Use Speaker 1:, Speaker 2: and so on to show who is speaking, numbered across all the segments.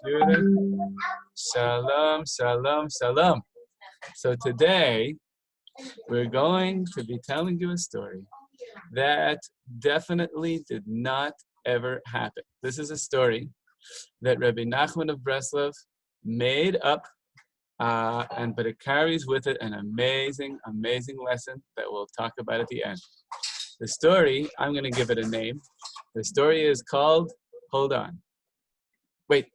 Speaker 1: computer. Shalom, shalom, shalom. So today we're going to be telling you a story that definitely did not ever happen. This is a story that Rabbi Nachman of Breslov made up, but it carries with it an amazing, amazing lesson that we'll talk about at the end. The story, I'm going to give it a name. The story is called Hold On. Wait,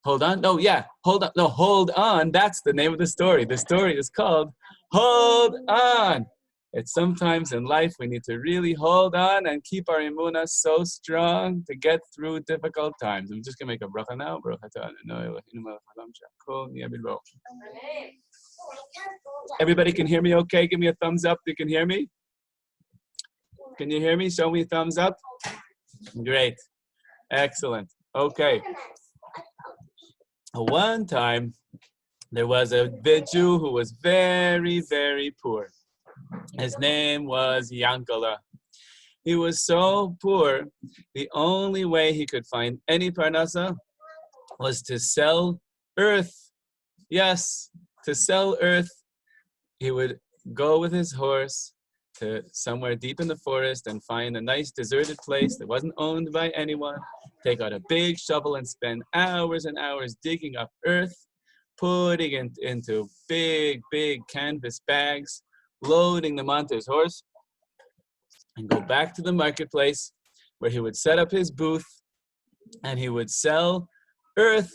Speaker 1: hold on? No, yeah, hold on. No, hold on. That's the name of the story. The story is called Hold On. It's sometimes in life we need to really hold on and keep our emunah so strong to get through difficult times. I'm just going to make a bracha now. Everybody can hear me okay? Give me a thumbs up. You can hear me? Can you hear me? Show me a thumbs up. Great. Excellent. Okay. One time, there was a Jew who was very, very poor. His name was Yankala. He was so poor, the only way he could find any parnasa was to sell earth. Yes, to sell earth. He would go with his horse to somewhere deep in the forest and find a nice deserted place that wasn't owned by anyone, take out a big shovel and spend hours and hours digging up earth, putting it into big, big canvas bags, loading them onto his horse, and go back to the marketplace where he would set up his booth and he would sell earth.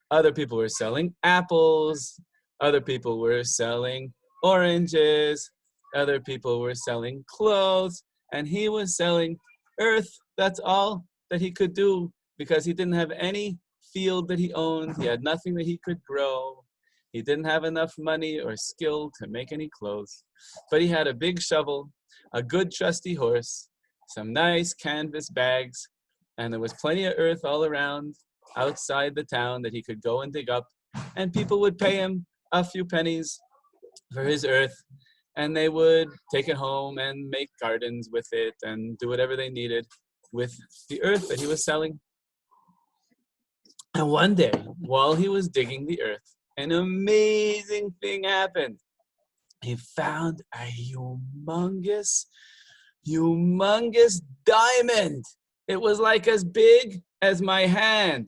Speaker 1: Other people were selling apples, other people were selling oranges, other people were selling clothes, and he was selling earth. That's all that he could do because he didn't have any field that he owned. He had nothing that he could grow. He didn't have enough money or skill to make any clothes. But he had a big shovel, a good trusty horse, some nice canvas bags, and there was plenty of earth all around outside the town that he could go and dig up. And people would pay him a few pennies for his earth, and they would take it home and make gardens with it and do whatever they needed with the earth that he was selling. And one day, while he was digging the earth, an amazing thing happened. He found a humongous diamond. It was like as big as my hand.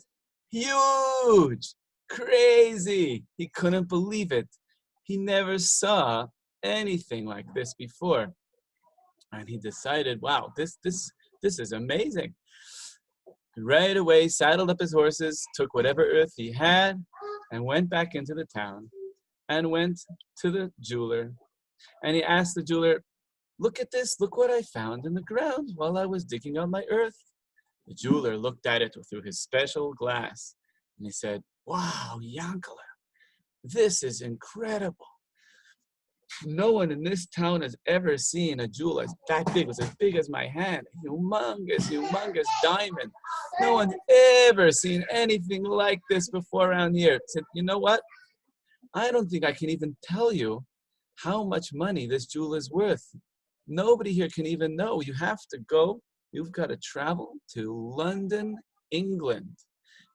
Speaker 1: Huge, crazy. He couldn't believe it. He never saw anything like this before. And he decided, wow, this is amazing. Right away, saddled up his horses, took whatever earth he had, and went back into the town and went to the jeweler. And he asked the jeweler, look at this, look what I found in the ground while I was digging on my earth. The jeweler looked at it through his special glass, and he said, wow, Yankala, this is incredible. No one in this town has ever seen a jewel as that big. It was as big as my hand. Humongous diamond. No one's ever seen anything like this before around here. I said, you know what? I don't think I can even tell you how much money this jewel is worth. Nobody here can even know. You have to go. You've got to travel to London, England.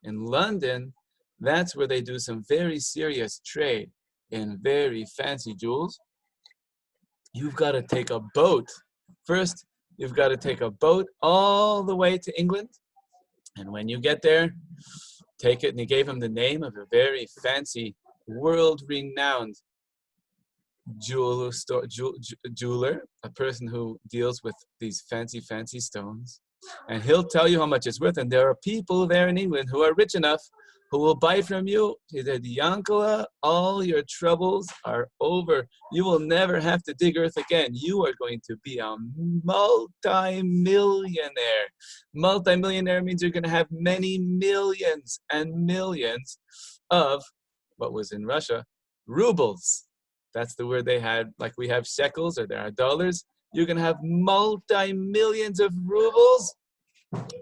Speaker 1: In London, that's where they do some very serious trade in very fancy jewels. You've got to take a boat. First, you've got to take a boat all the way to England. And when you get there, take it. And he gave him the name of a very fancy, world-renowned jeweler, a person who deals with these fancy, fancy stones. And he'll tell you how much it's worth. And there are people there in England who are rich enough who will buy from you. He said, Yankala, all your troubles are over. You will never have to dig earth again. You are going to be a multi-millionaire. Multi-millionaire means you're going to have many millions and millions of, what was in Russia, rubles. That's the word they had, like we have shekels or there are dollars. You're going to have multi-millions of rubles,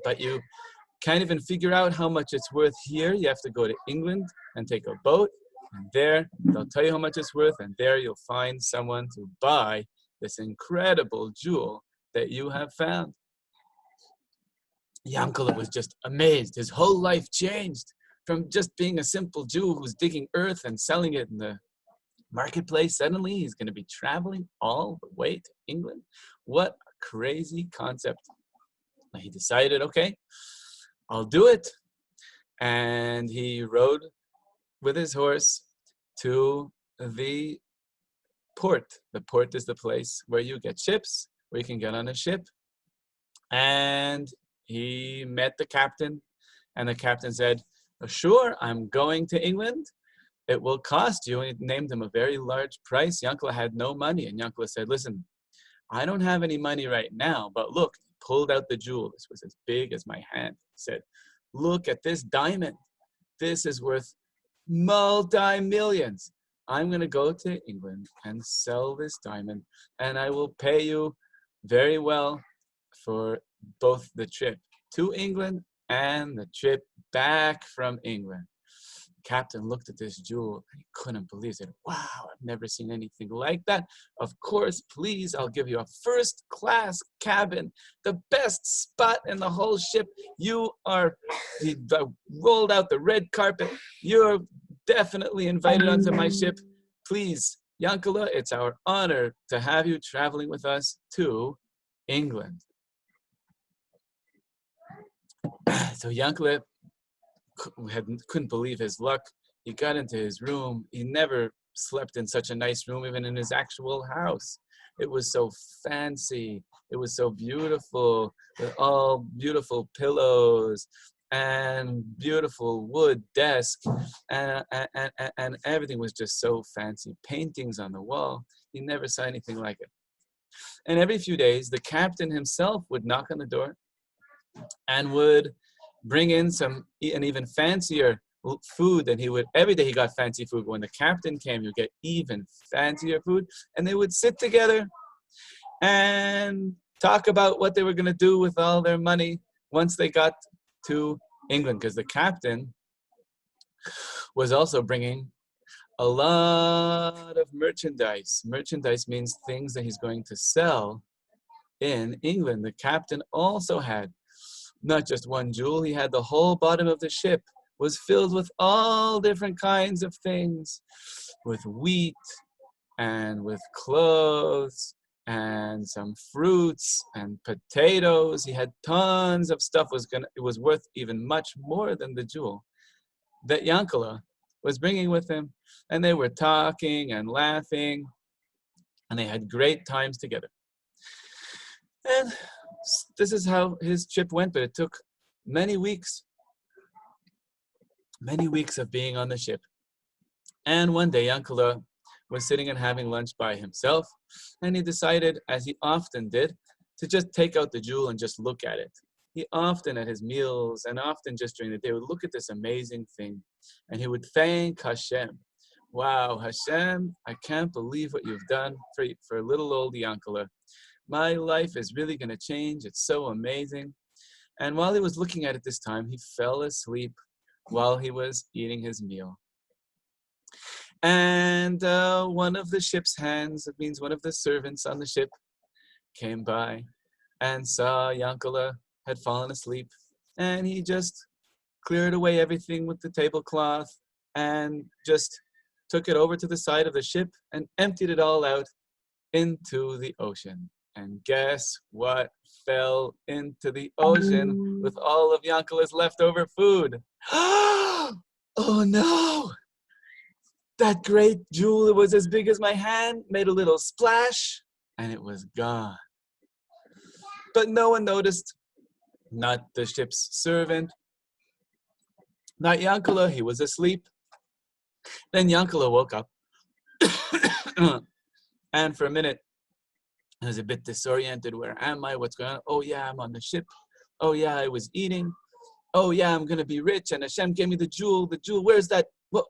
Speaker 1: but you can't even figure out how much it's worth here. You have to go to England and take a boat, and there they'll tell you how much it's worth, and there you'll find someone to buy this incredible jewel that you have found. Yankala was just amazed. His whole life changed. from just being a simple Jew who's digging earth and selling it in the marketplace, suddenly he's going to be traveling all the way to England. What a crazy concept. He decided, okay, I'll do it. And he rode with his horse to the port. The port is the place where you get ships, where you can get on a ship. And he met the captain, and the captain said, sure, I'm going to England. It will cost you. And he named him a very large price. Yankala had no money. And Yankala said, listen, I don't have any money right now, but look, he pulled out the jewel. This was as big as my hand. He said, look at this diamond. This is worth multi-millions. I'm going to go to England and sell this diamond, and I will pay you very well for both the trip to England and the trip back from England. Captain looked at this jewel and he couldn't believe it. He said, wow, I've never seen anything like that. Of course, please, I'll give you a first-class cabin, the best spot in the whole ship. He rolled out the red carpet. You're definitely invited onto my ship. Please, Yankala, it's our honor to have you traveling with us to England. So Yankala couldn't believe his luck. He got into his room. He never slept in such a nice room, even in his actual house. It was so fancy. It was so beautiful, with all beautiful pillows and beautiful wood desk, and everything was just so fancy. Paintings on the wall. He never saw anything like it. And every few days, the captain himself would knock on the door and would bring in an even fancier food than he would. Every day he got fancy food. But when the captain came, he would get even fancier food. And they would sit together and talk about what they were going to do with all their money once they got to England. Because the captain was also bringing a lot of merchandise. Merchandise means things that he's going to sell in England. The captain also had not just one jewel, he had the whole bottom of the ship was filled with all different kinds of things, with wheat and with clothes and some fruits and potatoes. He had tons of stuff. It was worth even much more than the jewel that Yankala was bringing with him. And they were talking and laughing, and they had great times together. And this is how his trip went, but it took many weeks of being on the ship. And one day, Yankala was sitting and having lunch by himself, and he decided, as he often did, to just take out the jewel and just look at it. He often, at his meals, and often just during the day, would look at this amazing thing, and he would thank Hashem. Wow, Hashem, I can't believe what you've done for little old Yankala. My life is really going to change. It's so amazing. And while he was looking at it this time, he fell asleep while he was eating his meal. And one of the ship's hands, that means one of the servants on the ship, came by and saw Yankala had fallen asleep. And he just cleared away everything with the tablecloth and just took it over to the side of the ship and emptied it all out into the ocean. And guess what fell into the ocean with all of Yankala's leftover food? Oh no! That great jewel, it was as big as my hand, made a little splash, and it was gone. But no one noticed. Not the ship's servant, not Yankala, he was asleep. Then Yankala woke up, and for a minute, I was a bit disoriented. Where am I? What's going on? Oh yeah, I'm on the ship. Oh yeah, I was eating. Oh yeah, I'm going to be rich, and Hashem gave me the jewel. The jewel, where's that? Well,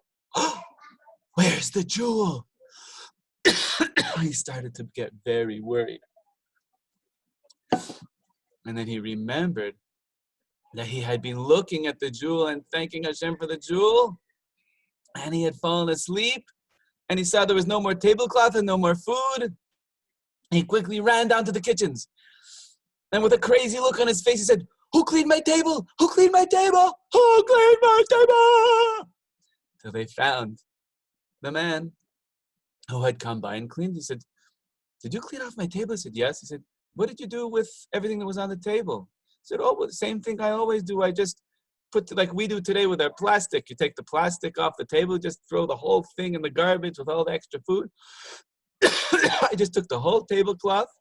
Speaker 1: where's the jewel? He started to get very worried. And then he remembered that he had been looking at the jewel and thanking Hashem for the jewel, and he had fallen asleep, and he saw there was no more tablecloth and no more food. He quickly ran down to the kitchens, and with a crazy look on his face, he said, "Who cleaned my table? Who cleaned my table? Who cleaned my till they found the man who had come by and cleaned. He said, "Did you clean off my table?" I said, "Yes." He said, "What did you do with everything that was on the table?" I said, "Oh, well, the same thing I always do. I just put, like we do today with our plastic. You take the plastic off the table, just throw the whole thing in the garbage with all the extra food." I just took the whole tablecloth.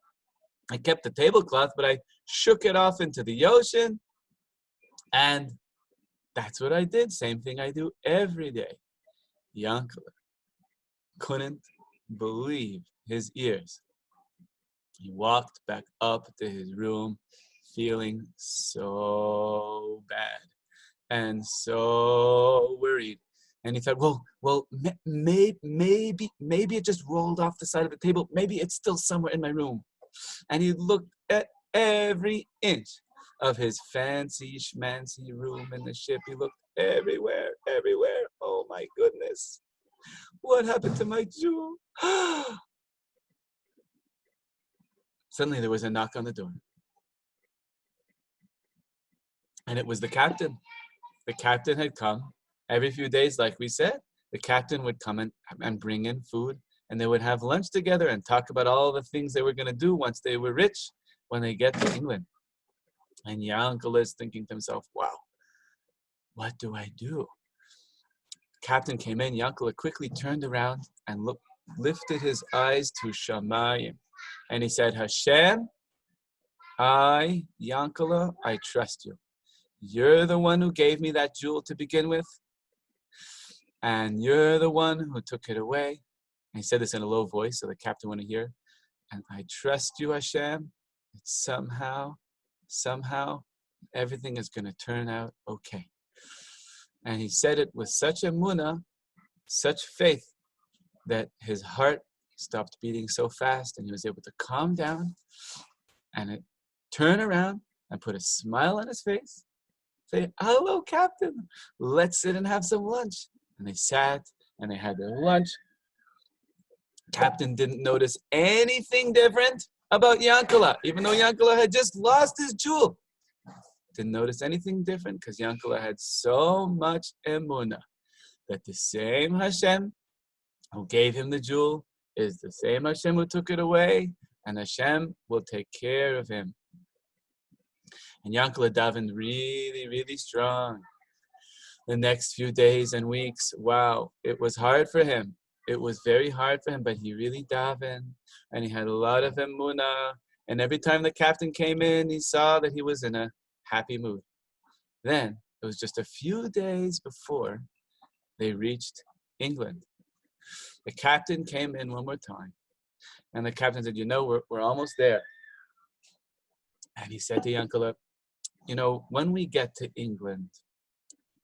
Speaker 1: I kept the tablecloth, but I shook it off into the ocean. And that's what I did. Same thing I do every day. Yankele couldn't believe his ears. He walked back up to his room feeling so bad and so worried. And he thought, maybe it just rolled off the side of the table. Maybe it's still somewhere in my room. And he looked at every inch of his fancy schmancy room in the ship. He looked everywhere. Oh my goodness. What happened to my jewel? Suddenly there was a knock on the door. And it was the captain. The captain had come. Every few days, like we said, the captain would come and bring in food, and they would have lunch together and talk about all the things they were going to do once they were rich, when they get to England. And Yankele is thinking to himself, wow, what do I do? Captain came in. Yankele quickly turned around and lifted his eyes to Shamayim. And he said, Hashem, Yankele, I trust you. You're the one who gave me that jewel to begin with. And you're the one who took it away. And he said this in a low voice so the captain wouldn't hear. And I trust you, Hashem. That somehow, everything is going to turn out okay. And he said it with such emunah, such faith, that his heart stopped beating so fast, and he was able to calm down and turn around and put a smile on his face, say, hello, Captain, let's sit and have some lunch. And they sat and they had their lunch. Captain didn't notice anything different about Yankele, even though Yankele had just lost his jewel. Didn't notice anything different because Yankele had so much emunah that the same Hashem who gave him the jewel is the same Hashem who took it away, and Hashem will take care of him. And Yankele davened really, really strong. The next few days and weeks, wow, it was hard for him. It was very hard for him, but he really davened, and he had a lot of emunah. And every time the captain came in, he saw that he was in a happy mood. Then, it was just a few days before they reached England. The captain came in one more time, and the captain said, we're almost there. And he said to Yankele, when we get to England,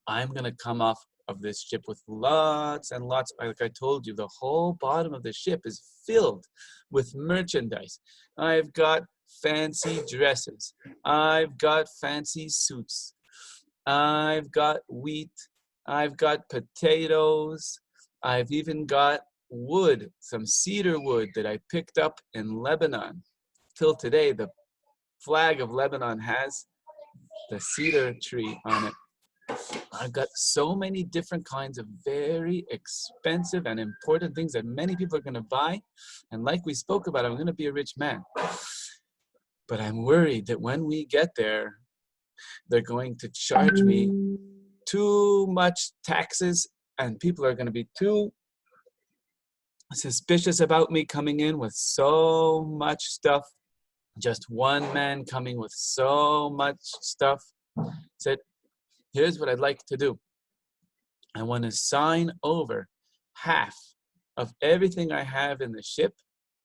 Speaker 1: I'm going to come off of this ship with lots and lots. Like I told you, the whole bottom of the ship is filled with merchandise. I've got fancy dresses. I've got fancy suits. I've got wheat. I've got potatoes. I've even got wood, some cedar wood that I picked up in Lebanon. Till today, the flag of Lebanon has the cedar tree on it. I've got so many different kinds of very expensive and important things that many people are going to buy. And like we spoke about, I'm going to be a rich man. But I'm worried that when we get there, they're going to charge me too much taxes, and people are going to be too suspicious about me coming in with so much stuff. Just one man coming with so much stuff. Said, here's what I'd like to do. I want to sign over half of everything I have in the ship.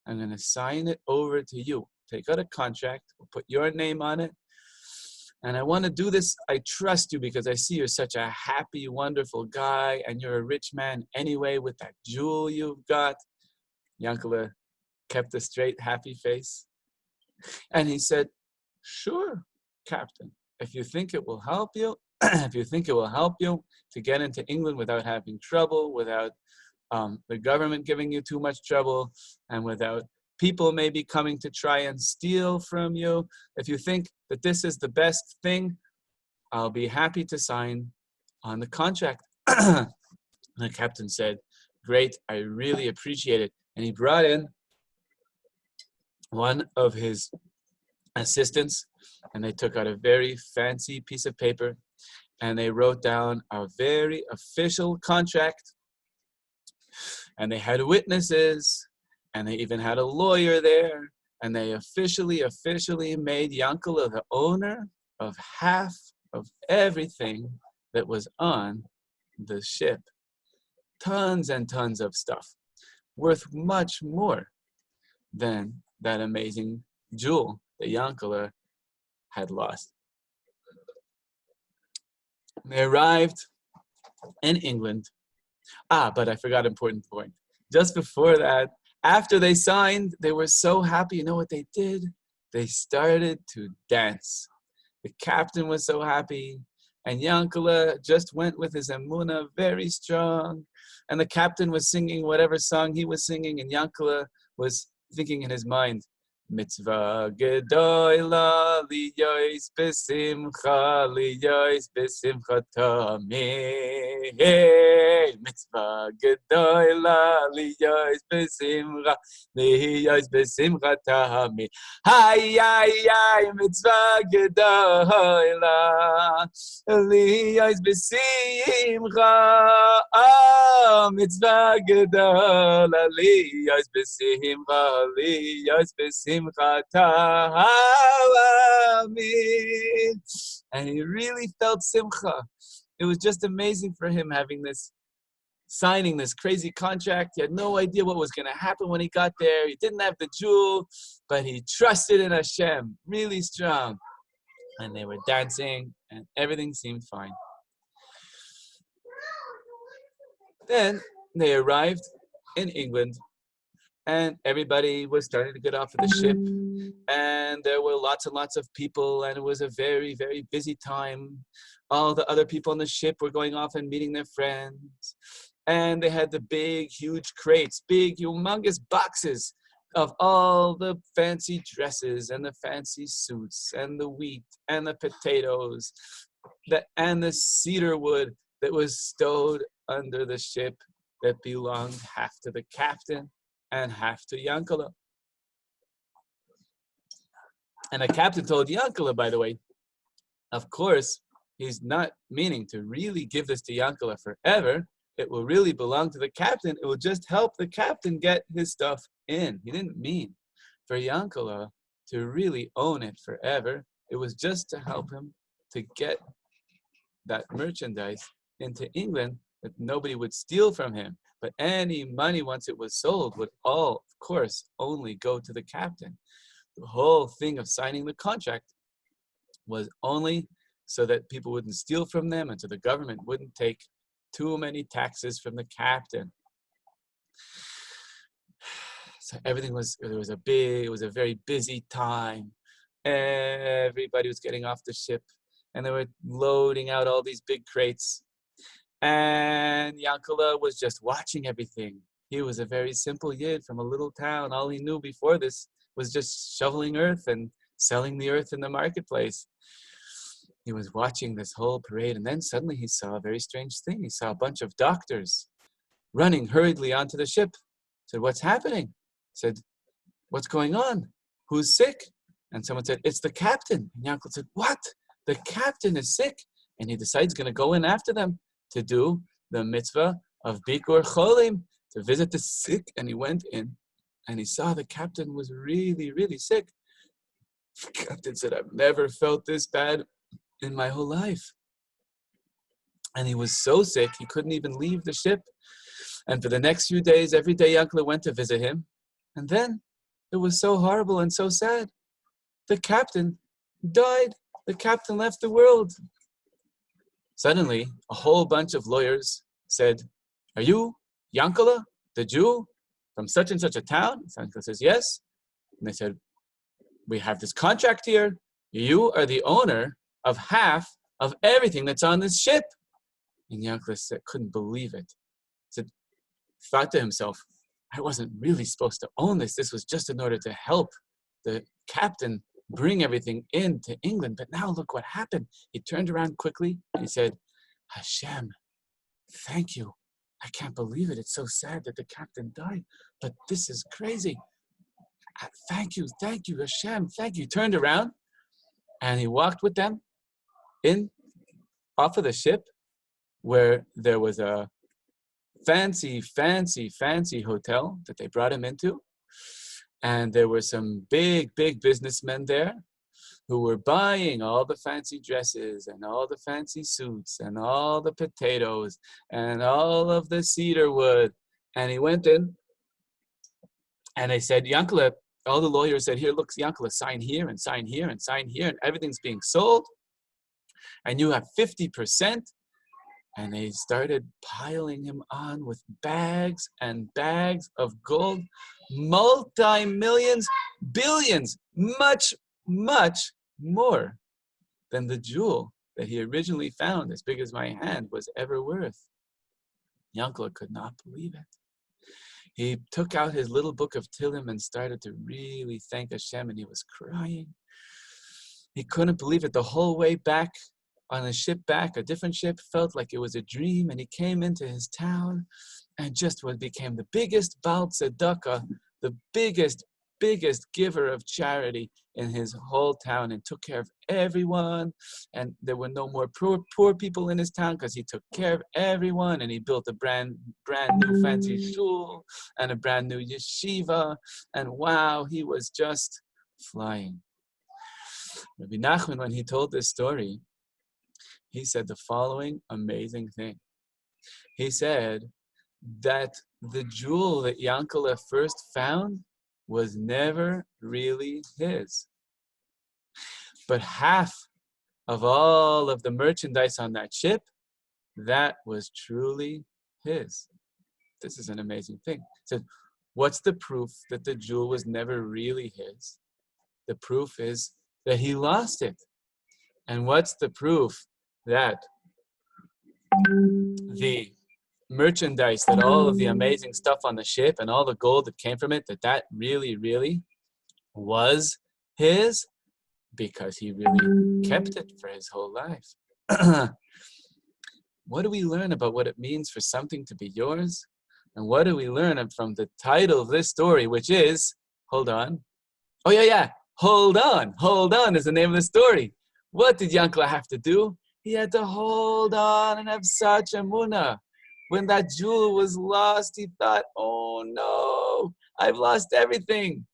Speaker 1: I'm going to sign it over to you. Take out a contract. We'll put your name on it. And I want to do this. I trust you because I see you're such a happy, wonderful guy, and you're a rich man anyway with that jewel you've got. Yankele kept a straight, happy face. And he said, sure, Captain, if you think it will help you, to get into England without having trouble, without the government giving you too much trouble, and without people maybe coming to try and steal from you, if you think that this is the best thing, I'll be happy to sign on the contract. And the captain said, great, I really appreciate it. And he brought in one of his assistants, and they took out a very fancy piece of paper, and they wrote down a very official contract, and they had witnesses, and they even had a lawyer there, and they officially made Yankala the owner of half of everything that was on the ship. Tons and tons of stuff, worth much more than that amazing jewel that Yankala had lost. They arrived in England. But I forgot an important point. Just before that, after they signed, they were so happy. You know what they did? They started to dance. The captain was so happy, and Yankala just went with his emunah very strong, and the captain was singing whatever song he was singing, and Yankala was thinking in his mind, Mitzvah gedola liyois besimcha tameh. Mitzvah gedola liyois besimcha tameh. Hay, mitzvah gedola liyois besimcha. Mitzvah gedola liyois besimcha. And he really felt simcha. It was just amazing for him signing this crazy contract. He had no idea what was going to happen when he got there. He didn't have the jewel, but he trusted in Hashem, really strong. And they were dancing, and everything seemed fine. Then they arrived in England, and everybody was starting to get off of the ship, and there were lots and lots of people, and it was a very, very busy time. All the other people on the ship were going off and meeting their friends, and they had the big, huge crates, big, humongous boxes of all the fancy dresses and the fancy suits and the wheat and the potatoes and the cedar wood that was stowed under the ship that belonged half to the captain and half to Yankala. And the captain told Yankala, by the way, of course, he's not meaning to really give this to Yankala forever. It will really belong to the captain. It will just help the captain get his stuff in. He didn't mean for Yankala to really own it forever. It was just to help him to get that merchandise into England that nobody would steal from him. But any money, once it was sold, would all, of course, only go to the captain. The whole thing of signing the contract was only so that people wouldn't steal from them and so the government wouldn't take too many taxes from the captain. So it was a very busy time. Everybody was getting off the ship, and they were loading out all these big crates. And Yankala was just watching everything. He was a very simple yid from a little town. All he knew before this was just shoveling earth and selling the earth in the marketplace. He was watching this whole parade, and then suddenly he saw a very strange thing. He saw a bunch of doctors running hurriedly onto the ship. He said, "What's happening?" He said, "What's going on? Who's sick?" And someone said, "It's the captain." And Yankala said, "What? The captain is sick?" And he decides he's going to go in after them to do the mitzvah of Bikur Cholim, to visit the sick. And he went in, and he saw the captain was really, really sick. The captain said, "I've never felt this bad in my whole life." And he was so sick, he couldn't even leave the ship. And for the next few days, every day Yankala went to visit him. And then it was so horrible and so sad. The captain died. The captain left the world. Suddenly, a whole bunch of lawyers said, "Are you Yankala, the Jew, from such and such a town?" Yankala says, "Yes." And they said, "We have this contract here. You are the owner of half of everything that's on this ship." And Yankala couldn't believe it. Thought to himself, "I wasn't really supposed to own this. This was just in order to help the captain bring everything into England. But now look what happened." He turned around quickly and he said, "Hashem, thank you. I can't believe it. It's so sad that the captain died, but this is crazy. Thank you, Hashem, thank you. Turned around and he walked with them off of the ship where there was a fancy hotel that they brought him into. And there were some big businessmen there who were buying all the fancy dresses and all the fancy suits and all the potatoes and all of the cedar wood. And he went in and they said, Yankele, all the lawyers said, here, look, Yankele, sign here and sign here and sign here, and everything's being sold. And you have 50%. And they started piling him on with bags and bags of gold, multi-millions, billions, much more than the jewel that he originally found, as big as my hand, was ever worth. Yankele could not believe it. He took out his little book of Tehillim and started to really thank Hashem, and he was crying. He couldn't believe it. The whole way back on a ship back, a different ship, felt like it was a dream, and he came into his town and just became the biggest Baal Tzedakah, the biggest giver of charity in his whole town, and took care of everyone. And there were no more poor people in his town because he took care of everyone, and he built a brand new fancy shul and a brand new yeshiva, and wow, he was just flying. Rabbi Nachman, when he told this story, he said the following amazing thing. He said that the jewel that Yankele first found was never really his. But half of all of the merchandise on that ship, that was truly his. This is an amazing thing. He said, what's the proof that the jewel was never really his? The proof is that he lost it. And what's the proof that the merchandise, that all of the amazing stuff on the ship and all the gold that came from it, that really was his? Because he really kept it for his whole life. What do we learn about what it means for something to be yours? And what do we learn from the title of this story, which is, hold on. Oh yeah, hold on is the name of the story. What did Yankele have to do? He had to hold on and have such emunah. When that jewel was lost, he thought, oh no, I've lost everything.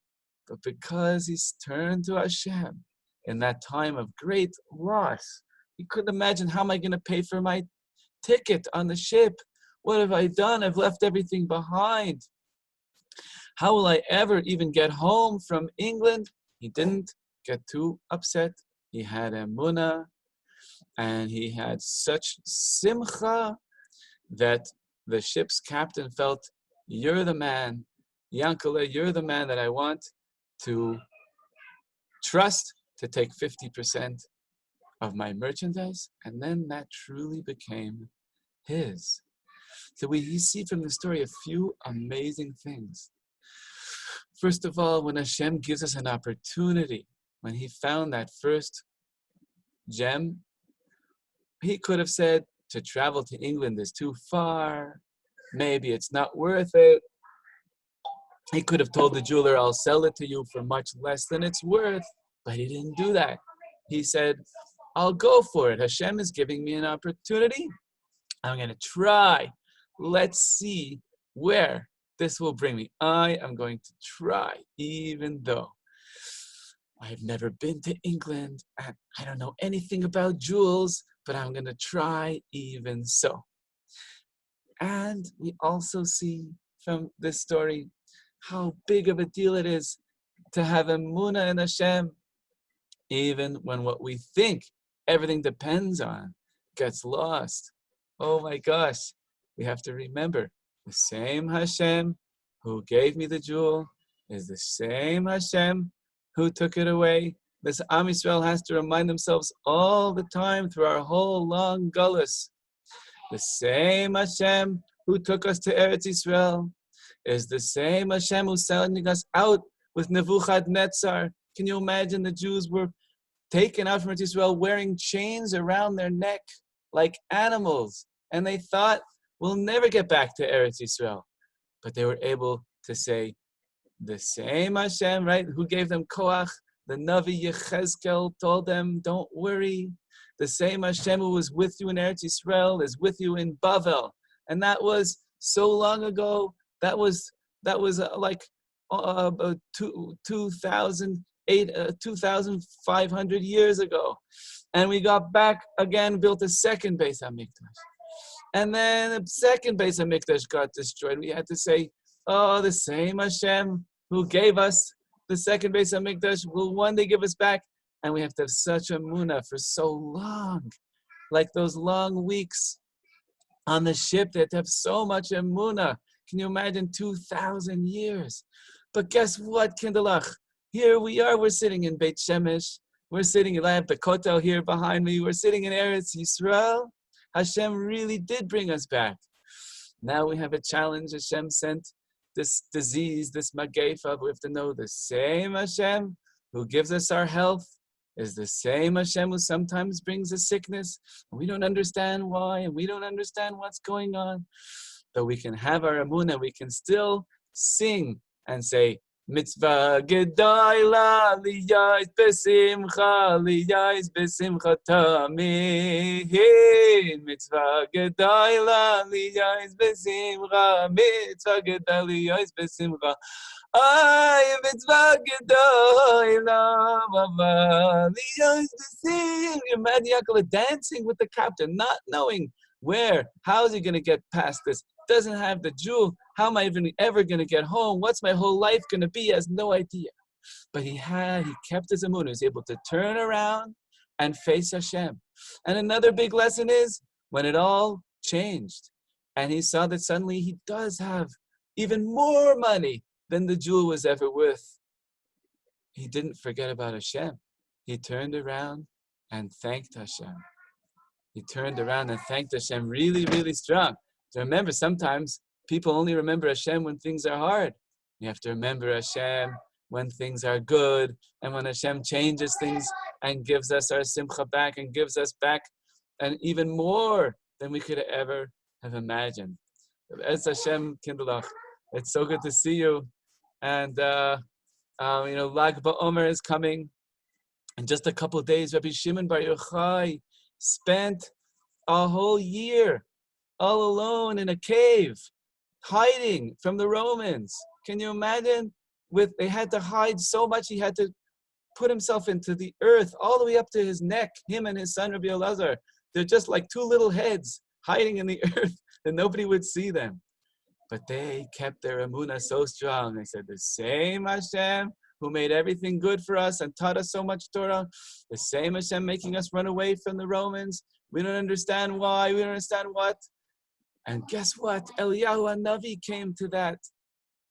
Speaker 1: But because he turned to Hashem in that time of great loss, he couldn't imagine, how am I going to pay for my ticket on the ship? What have I done? I've left everything behind. How will I ever even get home from England? He didn't get too upset. He had emunah. And he had such simcha that the ship's captain felt, you're the man, Yankele, you're the man that I want to trust to take 50% of my merchandise. And then that truly became his. So we see from the story a few amazing things. First of all, when Hashem gives us an opportunity, when he found that first gem, he could have said, to travel to England is too far. Maybe it's not worth it. He could have told the jeweler, I'll sell it to you for much less than it's worth. But he didn't do that. He said, I'll go for it. Hashem is giving me an opportunity. I'm going to try. Let's see where this will bring me. I am going to try, even though I've never been to England and I don't know anything about jewels, but I'm going to try even so. And we also see from this story how big of a deal it is to have emunah in Hashem, even when what we think everything depends on gets lost. Oh my gosh, we have to remember, the same Hashem who gave me the jewel is the same Hashem who took it away. This Am Yisrael has to remind themselves all the time through our whole long gullus. The same Hashem who took us to Eretz Yisrael is the same Hashem who's sending us out with Nebuchadnezzar. Can you imagine the Jews were taken out from Eretz Yisrael wearing chains around their neck like animals? And they thought, we'll never get back to Eretz Yisrael. But they were able to say, the same Hashem, right? Who gave them koach? The Navi Yechezkel told them, don't worry. The same Hashem who was with you in Eretz Yisrael is with you in Bavel. And that was so long ago. That was like 2,500 years ago. And we got back again, built a second Beis HaMikdash. And then the second Beis HaMikdash got destroyed. We had to say, oh, the same Hashem who gave us the second Beis HaMikdash will one day give us back. And we have to have such a munah for so long. Like those long weeks on the ship, they have to have so much emunah. Can you imagine 2,000 years? But guess what, Kindalach? Here we are, we're sitting in Beit Shemesh. We're sitting, I have the Kotel here behind me. We're sitting in Eretz Yisrael. Hashem really did bring us back. Now we have a challenge. Hashem sent this disease, this magefa. We have to know the same Hashem who gives us our health is the same Hashem who sometimes brings a sickness. And we don't understand why, and we don't understand what's going on. But we can have our emunah, we can still sing and say, Mitzvah gedola liyais besimcha tamid. Mitzvah gedola liyais besimcha. Mitzvah gedola liyais besimcha. Ay, mitzvah gedola liyais besimcha. Imagine Yaakov dancing with the captain, not knowing where, how is he going to get past this? Doesn't have the jewel. How am I even ever going to get home? What's my whole life going to be? He has no idea. But he kept his emunah. He was able to turn around and face Hashem. And another big lesson is when it all changed and he saw that suddenly he does have even more money than the jewel was ever worth. He didn't forget about Hashem. He turned around and thanked Hashem. He turned around and thanked Hashem really, really strong. So remember, sometimes people only remember Hashem when things are hard. You have to remember Hashem when things are good, and when Hashem changes things and gives us our simcha back and gives us back and even more than we could ever have imagined. Es Hashem Kindlach, it's so good to see you. And Lag BaOmer is coming. In just a couple of days, Rabbi Shimon Bar Yochai spent a whole year all alone in a cave, hiding from the Romans. Can you imagine? They had to hide so much, he had to put himself into the earth all the way up to his neck, him and his son Rabbi Elazar. They're just like two little heads hiding in the earth and nobody would see them. But they kept their emunah so strong. They said, the same Hashem who made everything good for us and taught us so much Torah, the same Hashem making us run away from the Romans. We don't understand why, we don't understand what. And guess what? Eliyahu HaNavi came to that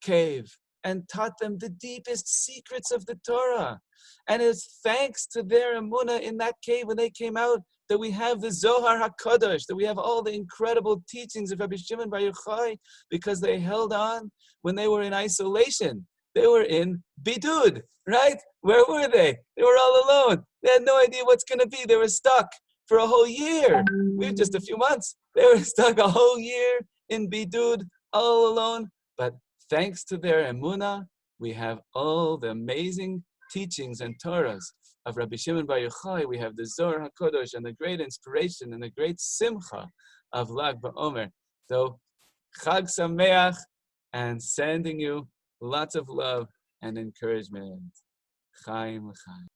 Speaker 1: cave and taught them the deepest secrets of the Torah. And it's thanks to their emunah in that cave when they came out that we have the Zohar HaKadosh, that we have all the incredible teachings of Rabbi Shimon Bar Yochai, because they held on when they were in isolation. They were in bidud, right? Where were they? They were all alone. They had no idea what's going to be. They were stuck for a whole year. We were just a few months. They were stuck a whole year in bidud, all alone. But thanks to their emunah, we have all the amazing teachings and Torahs of Rabbi Shimon Bar Yochai. We have the Zohar HaKadosh and the great inspiration and the great simcha of Lag BaOmer. So, Chag Sameach, and sending you lots of love and encouragement. Chaim L'chaim.